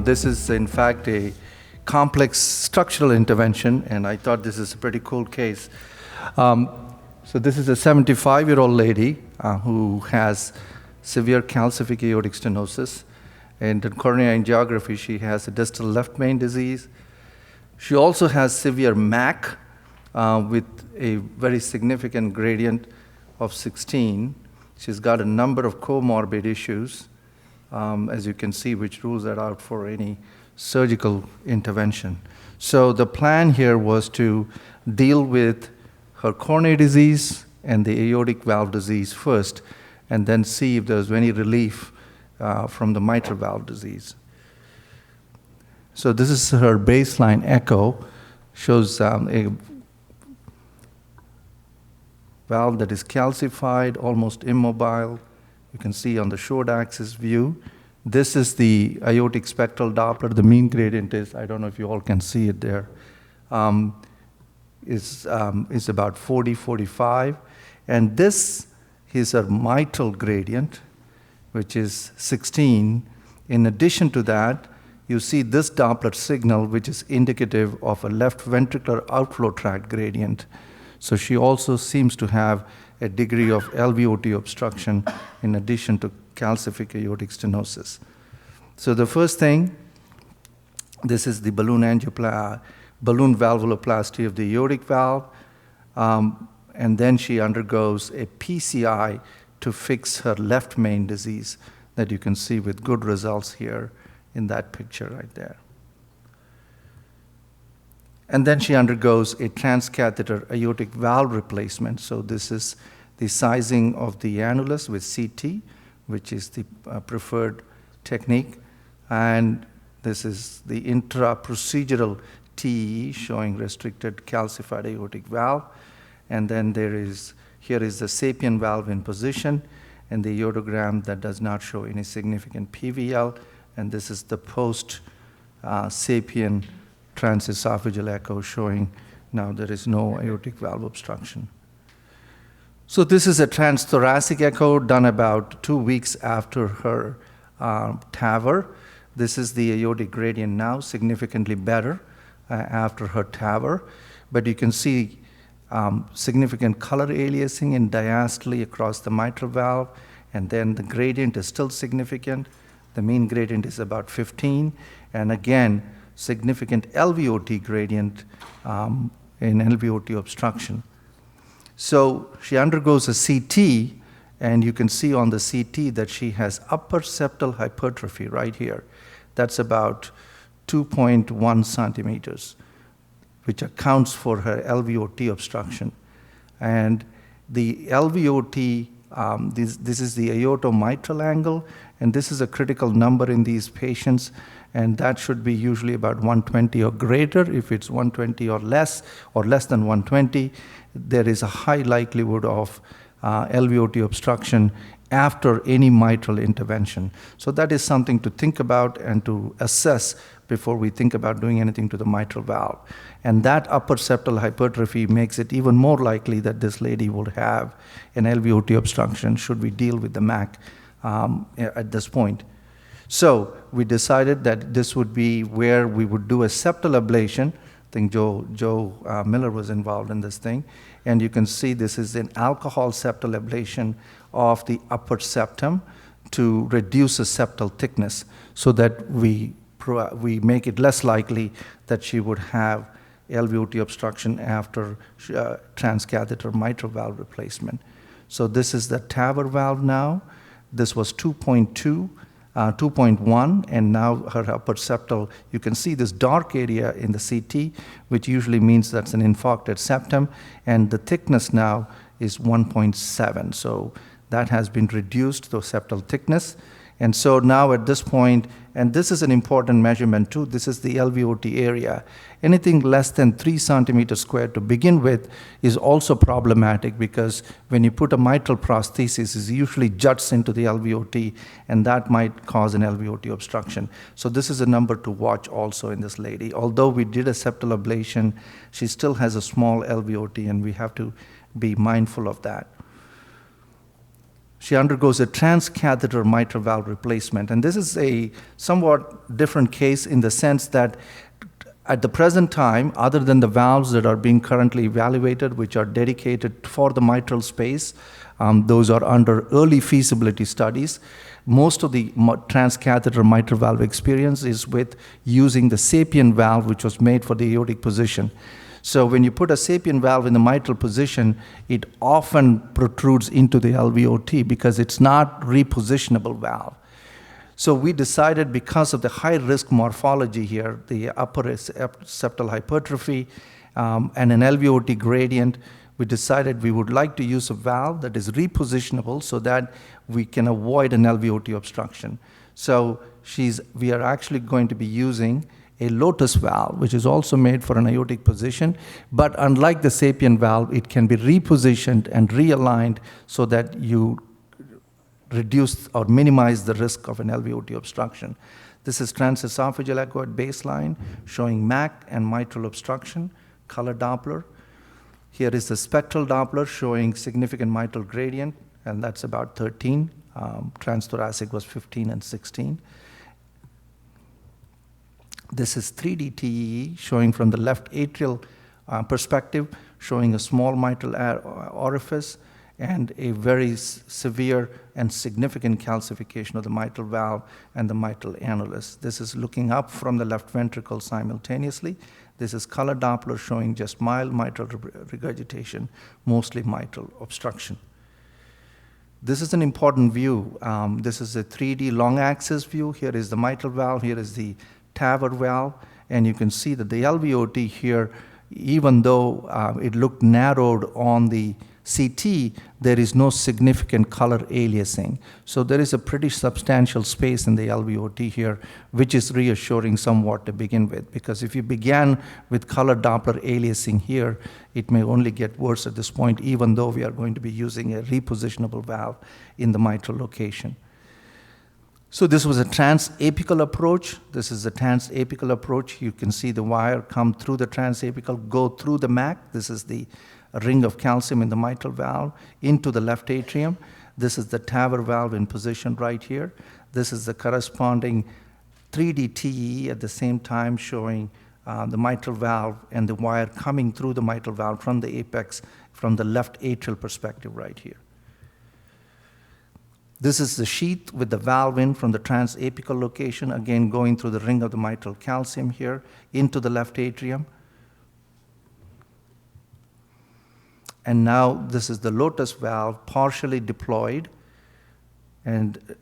This is, in fact, a complex structural intervention, and I thought this is a pretty cool case. So this is a 75-year-old lady who has severe calcific aortic stenosis. And in coronary angiography, she has a distal left main disease. She also has severe MAC with a very significant gradient of 16. She's got a number of comorbid issues, as you can see, which rules that out for any surgical intervention. So the plan here was to deal with her coronary disease and the aortic valve disease first, and then see if there's any relief from the mitral valve disease. So this is her baseline echo, shows a valve that is calcified, almost immobile. You can see on the short axis view. This is the aortic spectral Doppler. The mean gradient is, I don't know if you all can see it there, is about 40, 45. And this is a mitral gradient, which is 16. In addition to that, you see this Doppler signal, which is indicative of a left ventricular outflow tract gradient. So she also seems to have a degree of LVOT obstruction in addition to calcific aortic stenosis. So the first thing, this is the balloon valvuloplasty of the aortic valve, and then she undergoes a PCI to fix her left main disease that you can see with good results here in that picture right there. And then she undergoes a transcatheter aortic valve replacement. So this is the sizing of the annulus with CT, which is the preferred technique. And this is the intra-procedural TEE showing restricted calcified aortic valve. And then here is the sapien valve in position, and the aortogram that does not show any significant PVL. And this is the post-sapien transesophageal echo showing now there is no aortic valve obstruction. So this is a transthoracic echo done about 2 weeks after her TAVR. This is the aortic gradient now, significantly better after her TAVR. But you can see significant color aliasing in diastole across the mitral valve, and then the gradient is still significant. The mean gradient is about 15, and again, significant LVOT gradient in LVOT obstruction. So she undergoes a CT, and you can see on the CT that she has upper septal hypertrophy right here. That's about 2.1 centimeters, which accounts for her LVOT obstruction. And the LVOT, this is the aortomitral angle, and this is a critical number in these patients, and that should be usually about 120 or greater. If it's 120 or less than 120, there is a high likelihood of LVOT obstruction after any mitral intervention. So that is something to think about and to assess before we think about doing anything to the mitral valve. And that upper septal hypertrophy makes it even more likely that this lady would have an LVOT obstruction should we deal with the MAC at this point. So we decided that this would be where we would do a septal ablation. I think Joe Miller was involved in this thing. And you can see this is an alcohol septal ablation of the upper septum to reduce the septal thickness so that we make it less likely that she would have LVOT obstruction after transcatheter mitral valve replacement. So this is the TAVR valve now. This was 2.1, and now her upper septal, you can see this dark area in the CT, which usually means that's an infarcted septum, and the thickness now is 1.7. So that has been reduced, the septal thickness. And so now at this point, and this is an important measurement too, this is the LVOT area. Anything less than 3 centimeters squared to begin with is also problematic because when you put a mitral prosthesis, it usually juts into the LVOT, and that might cause an LVOT obstruction. So this is a number to watch also in this lady. Although we did a septal ablation, she still has a small LVOT, and we have to be mindful of that. She undergoes a transcatheter mitral valve replacement. And this is a somewhat different case in the sense that at the present time, other than the valves that are being currently evaluated, which are dedicated for the mitral space, those are under early feasibility studies. Most of the transcatheter mitral valve experience is with using the SAPIEN valve, which was made for the aortic position. So when you put a SAPIEN valve in the mitral position, it often protrudes into the LVOT because it's not repositionable valve. So we decided, because of the high-risk morphology here, the upper septal hypertrophy and an LVOT gradient, we decided we would like to use a valve that is repositionable so that we can avoid an LVOT obstruction. So we are actually going to be using a Lotus valve, which is also made for an aortic position, but unlike the SAPIEN valve, it can be repositioned and realigned so that you reduce or minimize the risk of an LVOT obstruction. This is transesophageal echo at baseline, showing MAC and mitral obstruction, color Doppler. Here is the spectral Doppler showing significant mitral gradient, and that's about 13. Transthoracic was 15 and 16. This is 3D TEE showing from the left atrial perspective, showing a small mitral orifice and a very severe and significant calcification of the mitral valve and the mitral annulus. This is looking up from the left ventricle simultaneously. This is color Doppler showing just mild mitral regurgitation, mostly mitral obstruction. This is an important view. This is a 3D long axis view. Here is the mitral valve, here is the TAVR valve, and you can see that the LVOT here, even though it looked narrowed on the CT, there is no significant color aliasing. So there is a pretty substantial space in the LVOT here, which is reassuring somewhat to begin with, because if you began with color Doppler aliasing here, it may only get worse at this point, even though we are going to be using a repositionable valve in the mitral location. So this was a transapical approach. This is a transapical approach. You can see the wire come through the transapical, go through the MAC. This is the ring of calcium in the mitral valve into the left atrium. This is the TAVR valve in position right here. This is the corresponding 3D TEE at the same time showing the mitral valve and the wire coming through the mitral valve from the apex from the left atrial perspective right here. This is the sheath with the valve in from the transapical location, again going through the ring of the mitral calcium here into the left atrium. And now this is the Lotus valve partially deployed and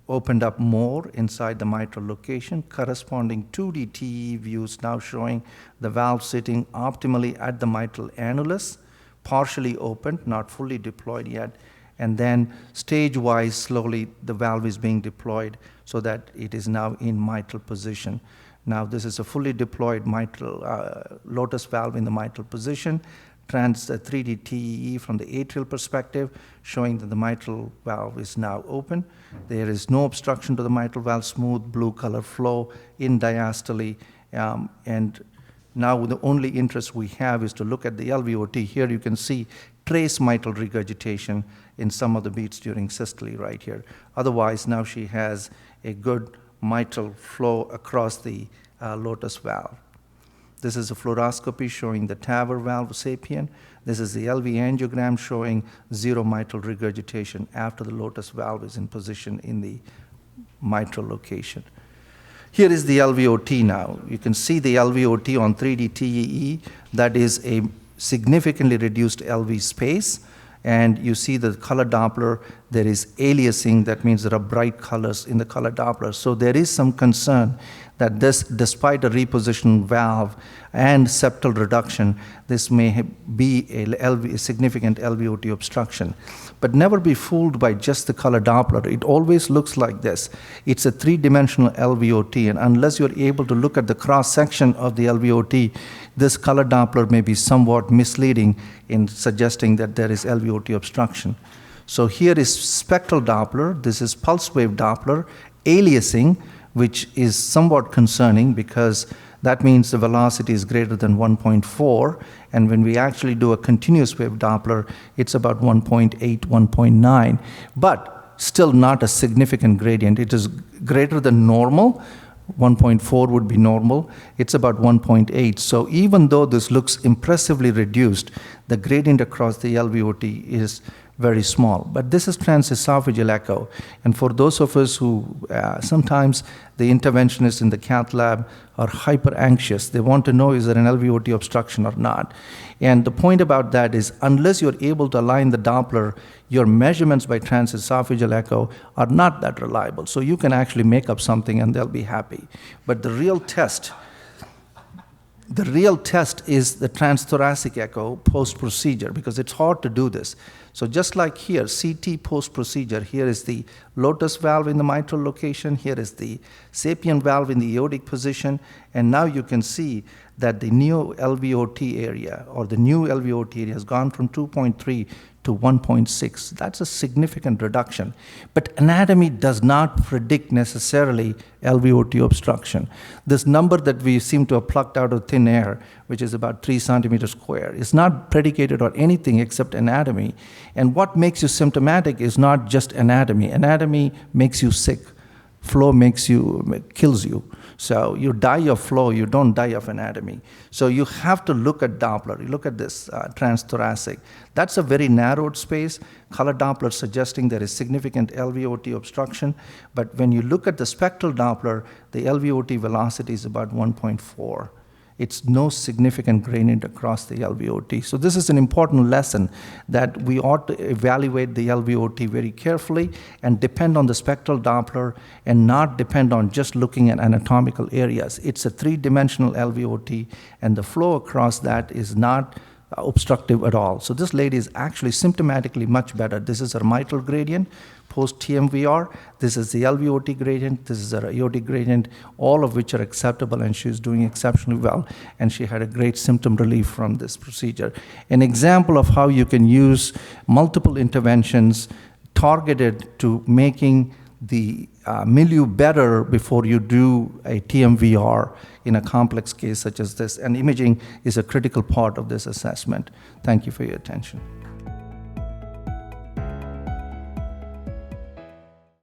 opened up more inside the mitral location, corresponding 2D TE views now showing the valve sitting optimally at the mitral annulus, partially opened, not fully deployed yet, and then stage-wise, slowly, the valve is being deployed so that it is now in mitral position. Now, this is a fully deployed mitral Lotus valve in the mitral position, 3D TEE from the atrial perspective, showing that the mitral valve is now open. There is no obstruction to the mitral valve, smooth blue color flow in diastole, and now the only interest we have is to look at the LVOT. Here you can see trace mitral regurgitation in some of the beats during systole right here. Otherwise, now she has a good mitral flow across the Lotus valve. This is a fluoroscopy showing the TAVR valve SAPIEN. This is the LV angiogram showing zero mitral regurgitation after the Lotus valve is in position in the mitral location. Here is the LVOT now. You can see the LVOT on 3D TEE. That is a significantly reduced LV space. And you see the color Doppler, there is aliasing. That means there are bright colors in the color Doppler. So there is some concern that this, despite a repositioned valve and septal reduction, this may be a significant LVOT obstruction. But never be fooled by just the color Doppler. It always looks like this. It's a three-dimensional LVOT, and unless you're able to look at the cross-section of the LVOT, this color Doppler may be somewhat misleading in suggesting that there is LVOT obstruction. So here is spectral Doppler. This is pulse wave Doppler, aliasing, which is somewhat concerning because That means the velocity is greater than 1.4, and when we actually do a continuous wave Doppler, it's about 1.8, 1.9, but still not a significant gradient. It is greater than normal. 1.4 would be normal. It's about 1.8. So even though this looks impressively reduced, the gradient across the LVOT is very small. But this is transesophageal echo. And for those of us who sometimes the interventionists in the cath lab are hyper anxious, they want to know is there an LVOT obstruction or not. And the point about that is unless you're able to align the Doppler, your measurements by transesophageal echo are not that reliable. So you can actually make up something and they'll be happy. But the real test is the transthoracic echo post-procedure, because it's hard to do this. So just like here, CT post-procedure, here is the lotus valve in the mitral location, here is the sapient valve in the aortic position, and now you can see that the new LVOT area, or the new LVOT area, has gone from 2.3 to 1.6. That's a significant reduction. But anatomy does not predict necessarily LVOT obstruction. This number that we seem to have plucked out of thin air, which is about 3 centimeters square, is not predicated on anything except anatomy. And what makes you symptomatic is not just anatomy. Anatomy makes you sick. Flow kills you. So you die of flow, you don't die of anatomy. So you have to look at Doppler. You look at this transthoracic. That's a very narrowed space. Color Doppler suggesting there is significant LVOT obstruction. But when you look at the spectral Doppler, the LVOT velocity is about 1.4. It's no significant gradient across the LVOT. So this is an important lesson that we ought to evaluate the LVOT very carefully and depend on the spectral Doppler and not depend on just looking at anatomical areas. It's a three-dimensional LVOT, and the flow across that is not obstructive at all. So this lady is actually symptomatically much better. This is her mitral gradient post TMVR. This is the LVOT gradient. This is her aortic gradient, all of which are acceptable, and she's doing exceptionally well. And she had a great symptom relief from this procedure. An example of how you can use multiple interventions targeted to making the milieu better before you do a TMVR in a complex case such as this. And imaging is a critical part of this assessment. Thank you for your attention.